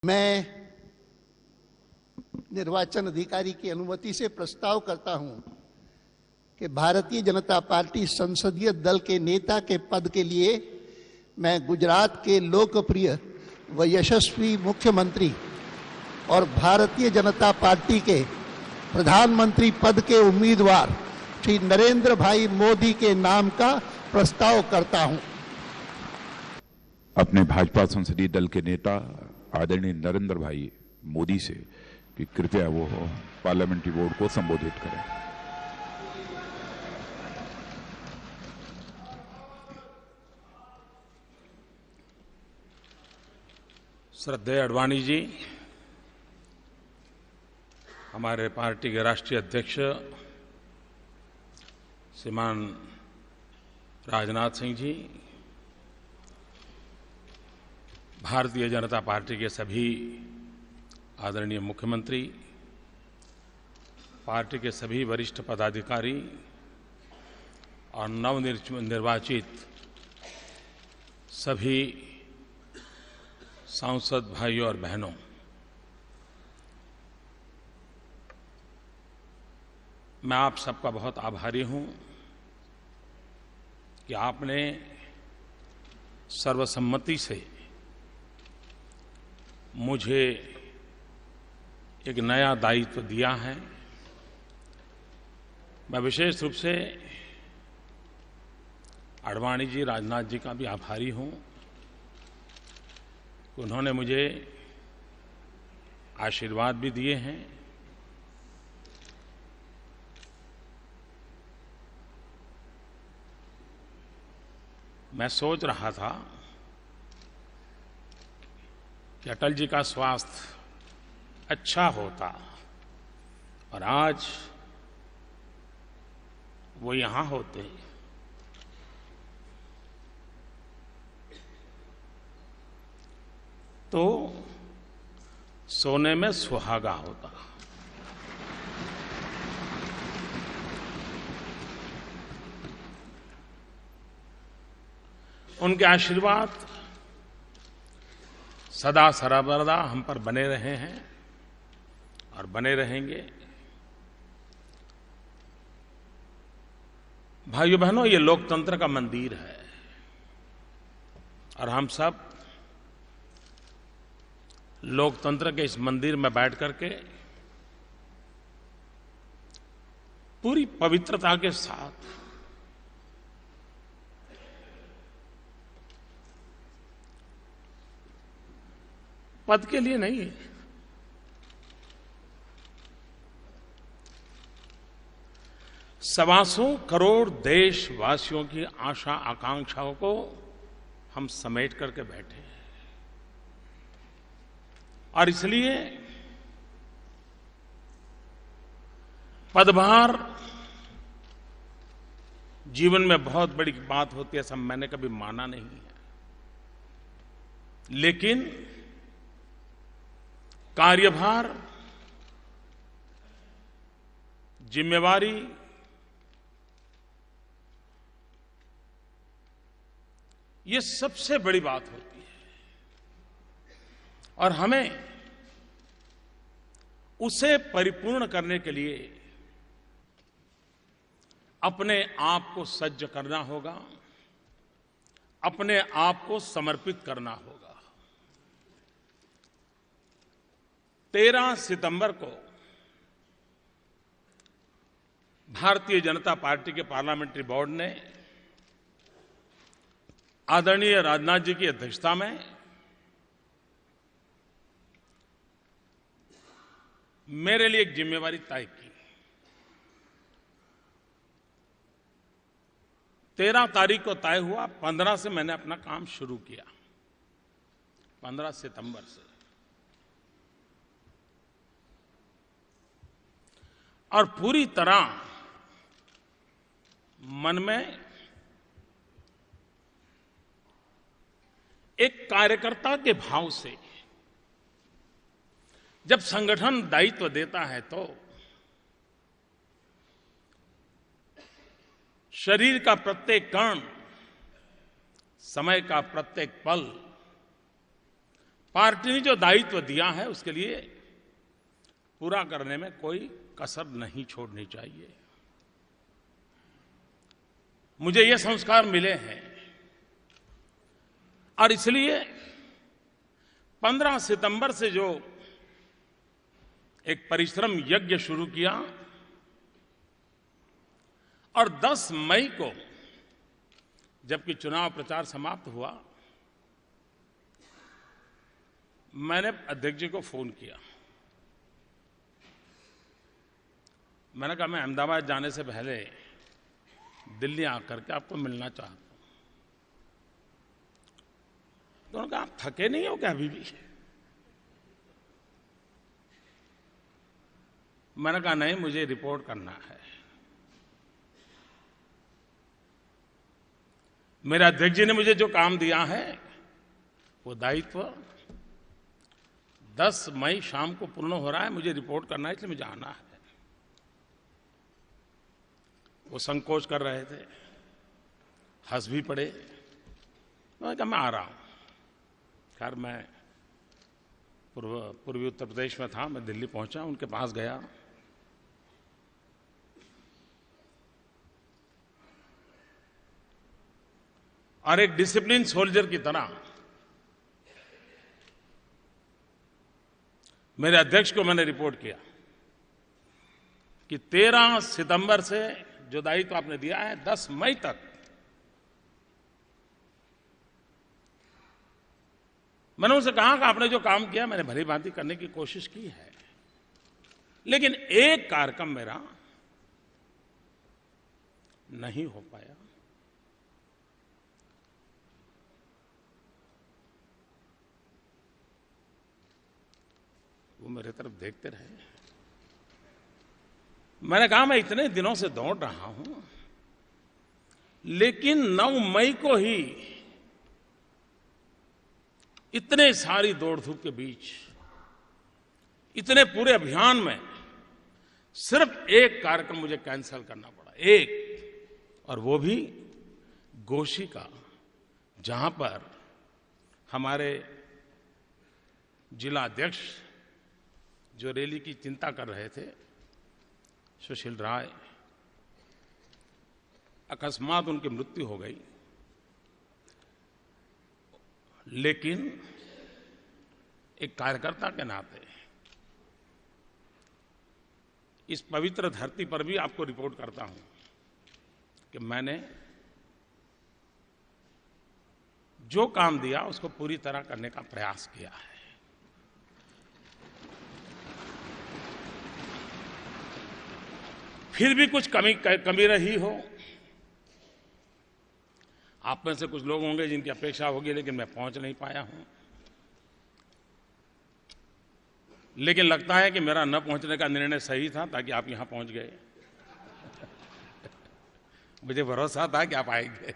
मैं निर्वाचन अधिकारी की अनुमति से प्रस्ताव करता हूं कि भारतीय जनता पार्टी संसदीय दल के नेता के पद के लिए मैं गुजरात के लोकप्रिय व यशस्वी मुख्यमंत्री और भारतीय जनता पार्टी के प्रधानमंत्री पद के उम्मीदवार श्री नरेंद्र भाई मोदी के नाम का प्रस्ताव करता हूं। अपने भाजपा संसदीय दल के नेता आदरणीय नरेंद्र भाई मोदी से कि कृपया वो पार्लियामेंट्री बोर्ड को संबोधित करें। श्रद्धेय आडवाणी जी, हमारे पार्टी के राष्ट्रीय अध्यक्ष श्रीमान राजनाथ सिंह जी, भारतीय जनता पार्टी के सभी आदरणीय मुख्यमंत्री, पार्टी के सभी वरिष्ठ पदाधिकारी और नवनिर्वाचित सभी सांसद भाइयों और बहनों, मैं आप सबका बहुत आभारी हूं कि आपने सर्वसम्मति से मुझे एक नया दायित्व दिया है। मैं विशेष रूप से आडवाणी जी, राजनाथ जी का भी आभारी हूं कि उन्होंने मुझे आशीर्वाद भी दिए हैं। मैं सोच रहा था कि अटल जी का स्वास्थ्य अच्छा होता और आज वो यहां होते तो सोने में सुहागा होता। उनके आशीर्वाद सदा सर्वदा हम पर बने रहे हैं और बने रहेंगे। भाइयों बहनों, ये लोकतंत्र का मंदिर है और हम सब लोकतंत्र के इस मंदिर में बैठ करके पूरी पवित्रता के साथ पद के लिए नहीं, सवा सौ करोड़ देशवासियों की आशा आकांक्षाओं को हम समेट करके बैठे हैं और इसलिए पदभार जीवन में बहुत बड़ी बात होती है, ऐसा मैंने कभी माना नहीं है, लेकिन कार्यभार, जिम्मेवारी ये सबसे बड़ी बात होती है और हमें उसे परिपूर्ण करने के लिए अपने आप को सज्ज करना होगा, अपने आप को समर्पित करना होगा। 13 सितंबर को भारतीय जनता पार्टी के पार्लियामेंट्री बोर्ड ने आदरणीय राजनाथ जी की अध्यक्षता में मेरे लिए एक जिम्मेवारी तय की। 13 तारीख को तय हुआ, 15 से मैंने अपना काम शुरू किया, 15 सितंबर से, और पूरी तरह मन में एक कार्यकर्ता के भाव से जब संगठन दायित्व देता है तो शरीर का प्रत्येक कण, समय का प्रत्येक पल पार्टी ने जो दायित्व दिया है उसके लिए पूरा करने में कोई कसर नहीं छोड़नी चाहिए। मुझे ये संस्कार मिले हैं और इसलिए 15 सितंबर से जो एक परिश्रम यज्ञ शुरू किया और 10 मई को जबकि चुनाव प्रचार समाप्त हुआ, मैंने अध्यक्ष जी को फोन किया। मैंने कहा मैं अहमदाबाद जाने से पहले दिल्ली आकर के आपको मिलना चाहता हूं। तो उन्होंने कहा आप थके नहीं हो क्या अभी भी? मैंने कहा नहीं, मुझे रिपोर्ट करना है। मेरे अध्यक्ष जी ने मुझे जो काम दिया है वो दायित्व 10 मई शाम को पूर्ण हो रहा है, मुझे रिपोर्ट करना है, इसलिए मुझे आना है। वो संकोच कर रहे थे, हंस भी पड़े। मैंने कहा मैं आ रहा हूं। खैर मैं पूर्वी उत्तर प्रदेश में था, मैं दिल्ली पहुंचा, उनके पास गया। और एक डिसिप्लिन सोल्जर की तरह मेरे अध्यक्ष को मैंने रिपोर्ट किया कि 13 सितंबर से जो दायित्व आपने दिया है 10 मई तक मैंने उनसे कहा कि आपने जो काम किया मैंने भली भांति करने की कोशिश की है, लेकिन एक कार्यक्रम मेरा नहीं हो पाया। वो मेरे तरफ देखते रहे। मैंने कहा मैं इतने दिनों से दौड़ रहा हूं, लेकिन 9 मई को ही इतने सारी दौड़ धूप के बीच, इतने पूरे अभियान में सिर्फ एक कार्यक्रम मुझे कैंसिल करना पड़ा, एक, और वो भी गोशी का, जहां पर हमारे जिला अध्यक्ष जो रैली की चिंता कर रहे थे, सुशील राय, अकस्मात उनकी मृत्यु हो गई। लेकिन एक कार्यकर्ता के नाते इस पवित्र धरती पर भी आपको रिपोर्ट करता हूं कि मैंने जो काम दिया उसको पूरी तरह करने का प्रयास किया है। फिर भी कुछ कमी रही हो, आप में से कुछ लोग होंगे जिनकी अपेक्षा होगी, लेकिन मैं पहुंच नहीं पाया हूं। लेकिन लगता है कि मेरा न पहुंचने का निर्णय सही था, ताकि आप यहां पहुंच गए। मुझे भरोसा था कि आप आएंगे।